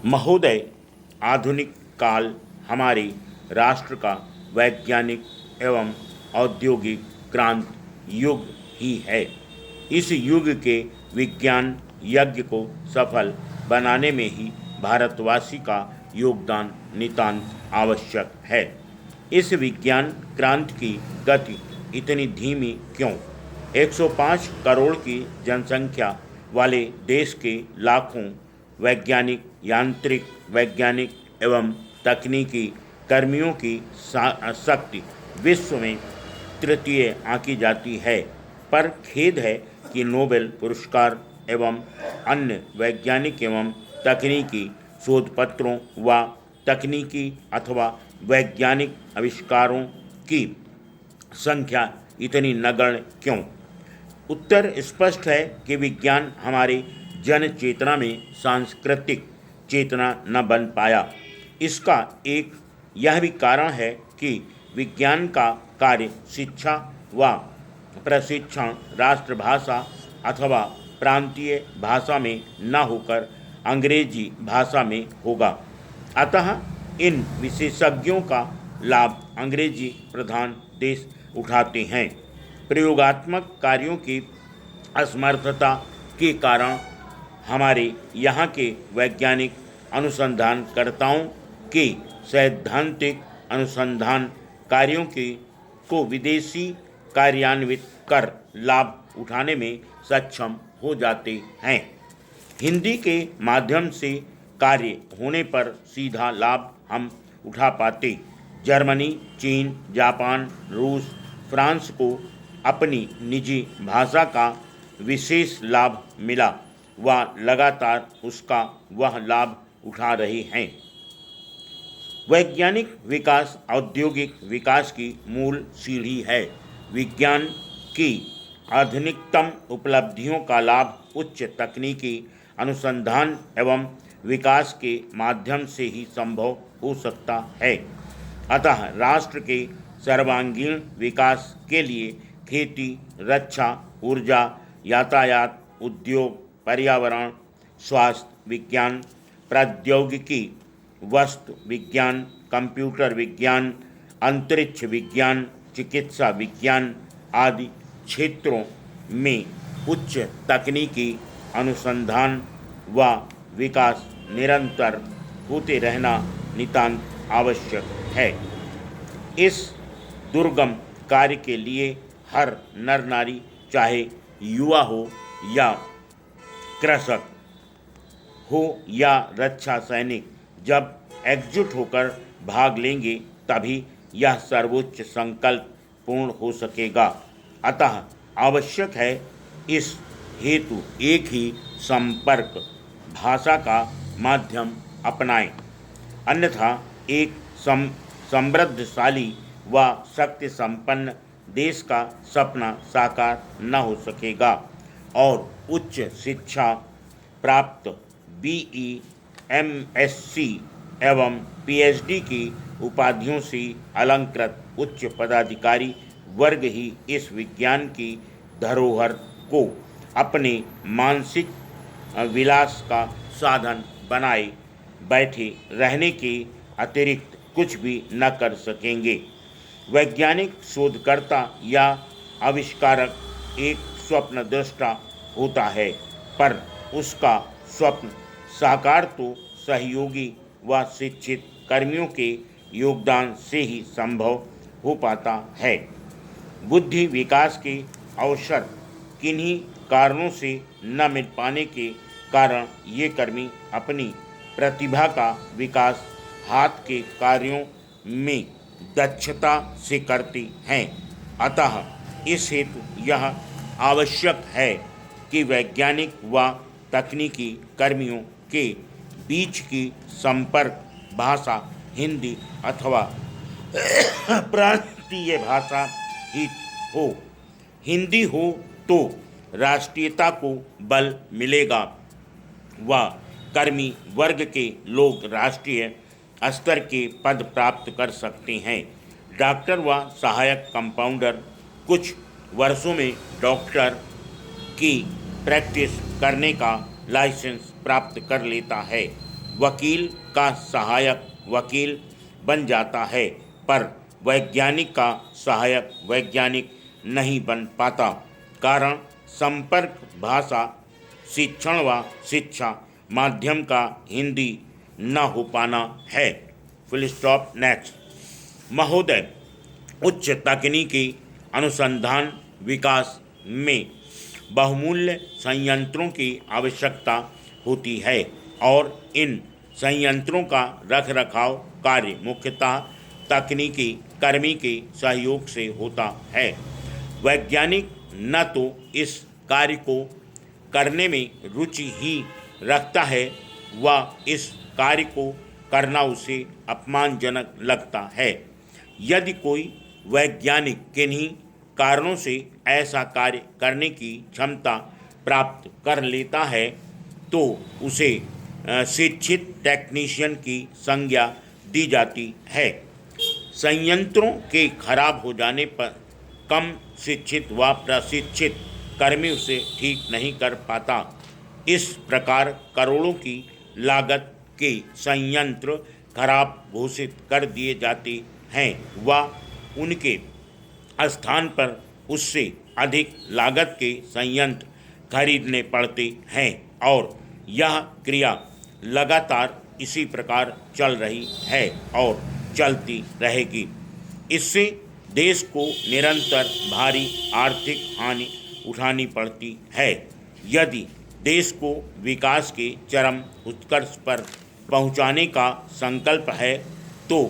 महोदय, आधुनिक काल हमारे राष्ट्र का वैज्ञानिक एवं औद्योगिक क्रांति युग ही है। इस युग के विज्ञान यज्ञ को सफल बनाने में ही भारतवासी का योगदान नितांत आवश्यक है। इस विज्ञान क्रांति की गति इतनी धीमी क्यों? 105 करोड़ की जनसंख्या वाले देश के लाखों वैज्ञानिक, यांत्रिक वैज्ञानिक एवं तकनीकी कर्मियों की शक्ति विश्व में तृतीय आंकी जाती है। पर खेद है कि नोबेल पुरस्कार एवं अन्य वैज्ञानिक एवं तकनीकी शोधपत्रों व तकनीकी अथवा वैज्ञानिक आविष्कारों की संख्या इतनी नगण्य क्यों? उत्तर स्पष्ट है कि विज्ञान हमारी जन चेतना में सांस्कृतिक चेतना न बन पाया। इसका एक यह भी कारण है कि विज्ञान का कार्य शिक्षा व प्रशिक्षण राष्ट्रभाषा अथवा प्रांतीय भाषा में न होकर अंग्रेजी भाषा में होगा। अतः इन विशेषज्ञों का लाभ अंग्रेजी प्रधान देश उठाते हैं। प्रयोगात्मक कार्यों की असमर्थता के कारण हमारे यहाँ के वैज्ञानिक अनुसंधानकर्ताओं के सैद्धांतिक अनुसंधान कार्यों को विदेशी कार्यान्वित कर लाभ उठाने में सक्षम हो जाते हैं। हिंदी के माध्यम से कार्य होने पर सीधा लाभ हम उठा पाते। जर्मनी, चीन, जापान, रूस, फ्रांस को अपनी निजी भाषा का विशेष लाभ मिला व लगातार उसका वह लाभ उठा रहे हैं। वैज्ञानिक विकास औद्योगिक विकास की मूल सीढ़ी है। विज्ञान की आधुनिकतम उपलब्धियों का लाभ उच्च तकनीकी अनुसंधान एवं विकास के माध्यम से ही संभव हो सकता है। अतः राष्ट्र के सर्वांगीण विकास के लिए खेती, रक्षा, ऊर्जा, यातायात, उद्योग, पर्यावरण, स्वास्थ्य विज्ञान, प्रौद्योगिकी, वस्तु विज्ञान, कंप्यूटर विज्ञान, अंतरिक्ष विज्ञान, चिकित्सा विज्ञान आदि क्षेत्रों में उच्च तकनीकी अनुसंधान व विकास निरंतर होते रहना नितांत आवश्यक है। इस दुर्गम कार्य के लिए हर नर नारी, चाहे युवा हो या कृषक हो या रक्षा सैनिक, जब एकजुट होकर भाग लेंगे तभी यह सर्वोच्च संकल्प पूर्ण हो सकेगा। अतः आवश्यक है इस हेतु एक ही संपर्क भाषा का माध्यम अपनाएं, अन्यथा एक समृद्धशाली व शक्ति संपन्न देश का सपना साकार न हो सकेगा और उच्च शिक्षा प्राप्त BE, MSc एवं PhD की उपाधियों से अलंकृत उच्च पदाधिकारी वर्ग ही इस विज्ञान की धरोहर को अपने मानसिक विलास का साधन बनाए बैठे रहने के अतिरिक्त कुछ भी न कर सकेंगे। वैज्ञानिक शोधकर्ता या आविष्कारक एक स्वप्न दृष्टा होता है, पर उसका स्वप्न साकार तो सहयोगी व शिक्षित कर्मियों के योगदान से ही संभव हो पाता है। बुद्धि विकास के अवसर किन्हीं कारणों से न मिल पाने के कारण ये कर्मी अपनी प्रतिभा का विकास हाथ के कार्यों में दक्षता से करते हैं। अतः इस हेतु यह आवश्यक है कि वैज्ञानिक व तकनीकी कर्मियों के बीच की संपर्क भाषा हिंदी अथवा प्रांतीय भाषा ही हो। हिंदी हो तो राष्ट्रीयता को बल मिलेगा व कर्मी वर्ग के लोग राष्ट्रीय स्तर के पद प्राप्त कर सकते हैं। डॉक्टर व सहायक कंपाउंडर कुछ वर्षों में डॉक्टर की प्रैक्टिस करने का लाइसेंस प्राप्त कर लेता है। वकील का सहायक वकील बन जाता है, पर वैज्ञानिक का सहायक वैज्ञानिक नहीं बन पाता। कारण संपर्क भाषा शिक्षण व शिक्षा माध्यम का हिंदी न हो पाना है। Full stop. नेक्स्ट। महोदय, उच्च तकनीकी अनुसंधान विकास में बहुमूल्य संयंत्रों की आवश्यकता होती है और इन संयंत्रों का रखरखाव कार्य मुख्यतः तकनीकी कर्मी के सहयोग से होता है। वैज्ञानिक न तो इस कार्य को करने में रुचि ही रखता है व इस कार्य को करना उसे अपमानजनक लगता है। यदि कोई वैज्ञानिक किन्हीं कारणों से ऐसा कार्य करने की क्षमता प्राप्त कर लेता है तो उसे शिक्षित टेक्नीशियन की संज्ञा दी जाती है। संयंत्रों के खराब हो जाने पर कम शिक्षित व प्रशिक्षित कर्मी उसे ठीक नहीं कर पाता। इस प्रकार करोड़ों की लागत के संयंत्र खराब घोषित कर दिए जाते हैं व उनके स्थान पर उससे अधिक लागत के संयंत्र खरीदने पड़ते हैं और यह क्रिया लगातार इसी प्रकार चल रही है और चलती रहेगी। इससे देश को निरंतर भारी आर्थिक हानि उठानी पड़ती है। यदि देश को विकास के चरम उत्कर्ष पर पहुंचाने का संकल्प है तो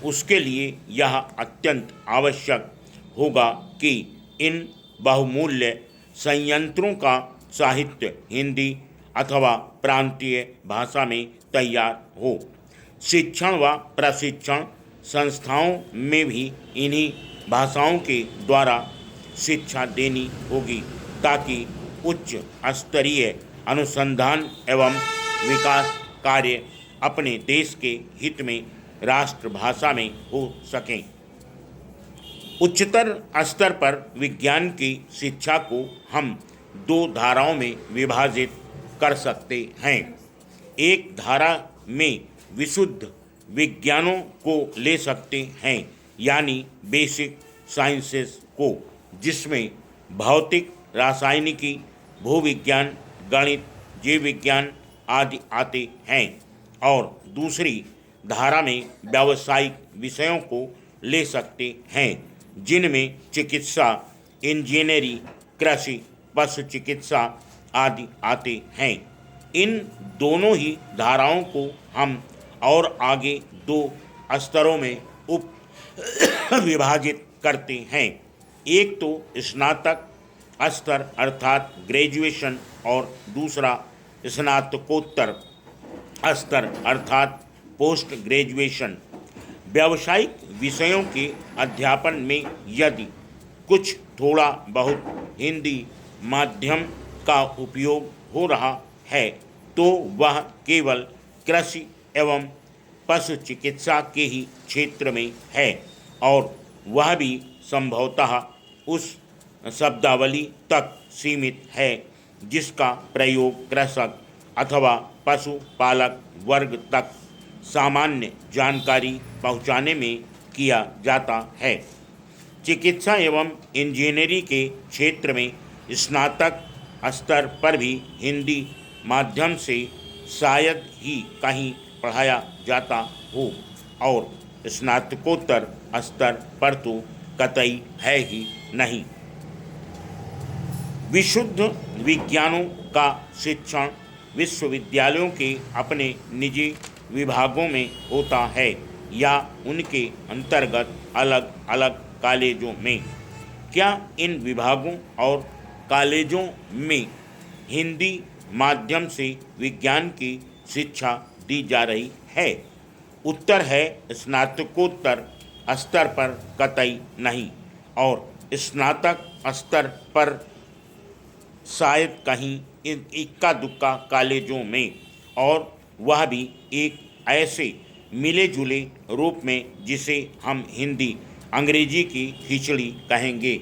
उसके लिए यह अत्यंत आवश्यक होगा कि इन बहुमूल्य संयंत्रों का साहित्य हिंदी अथवा प्रांतीय भाषा में तैयार हो। शिक्षण व प्रशिक्षण संस्थाओं में भी इन्हीं भाषाओं के द्वारा शिक्षा देनी होगी ताकि उच्च स्तरीय अनुसंधान एवं विकास कार्य अपने देश के हित में राष्ट्रभाषा में हो सकें। उच्चतर स्तर पर विज्ञान की शिक्षा को हम दो धाराओं में विभाजित कर सकते हैं। एक धारा में विशुद्ध विज्ञानों को ले सकते हैं, यानी बेसिक साइंसेस को, जिसमें भौतिक, रासायनिकी, भूविज्ञान, गणित, जीव विज्ञान आदि आते हैं, और दूसरी धारा में व्यावसायिक विषयों को ले सकते हैं, जिनमें चिकित्सा, इंजीनियरिंग, कृषि, पशु चिकित्सा आदि आते हैं। इन दोनों ही धाराओं को हम और आगे दो स्तरों में उप विभाजित करते हैं। एक तो स्नातक स्तर अर्थात ग्रेजुएशन और दूसरा स्नातकोत्तर स्तर अर्थात पोस्ट ग्रेजुएशन। व्यावसायिक विषयों के अध्यापन में यदि कुछ थोड़ा बहुत हिंदी माध्यम का उपयोग हो रहा है तो वह केवल कृषि एवं पशु चिकित्सा के ही क्षेत्र में है और वह भी संभवतः उस शब्दावली तक सीमित है जिसका प्रयोग कृषक अथवा पशुपालक वर्ग तक सामान्य जानकारी पहुंचाने में किया जाता है। चिकित्सा एवं इंजीनियरिंग के क्षेत्र में स्नातक स्तर पर भी हिंदी माध्यम से शायद ही कहीं पढ़ाया जाता हो और स्नातकोत्तर स्तर पर तो कतई है ही नहीं। विशुद्ध विज्ञानों का शिक्षण विश्वविद्यालयों के अपने निजी विभागों में होता है या उनके अंतर्गत अलग अलग कॉलेजों में। क्या इन विभागों और कॉलेजों में हिंदी माध्यम से विज्ञान की शिक्षा दी जा रही है? उत्तर है स्नातकोत्तर स्तर पर कतई नहीं और स्नातक स्तर पर शायद कहीं इक्का दुक्का कॉलेजों में, और वह भी एक ऐसे मिले जुले रूप में जिसे हम हिंदी अंग्रेजी की खिचड़ी कहेंगे।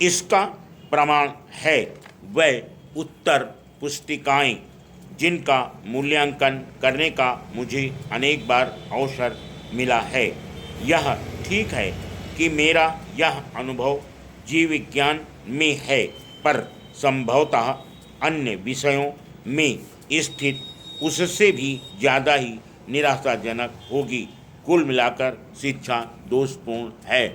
इसका प्रमाण है वह उत्तर पुस्तिकाएं जिनका मूल्यांकन करने का मुझे अनेक बार अवसर मिला है। यह ठीक है कि मेरा यह अनुभव जीव विज्ञान में है, पर संभवतः अन्य विषयों में स्थित उससे भी ज़्यादा ही निराशाजनक होगी। कुल मिलाकर शिक्षा दोषपूर्ण है।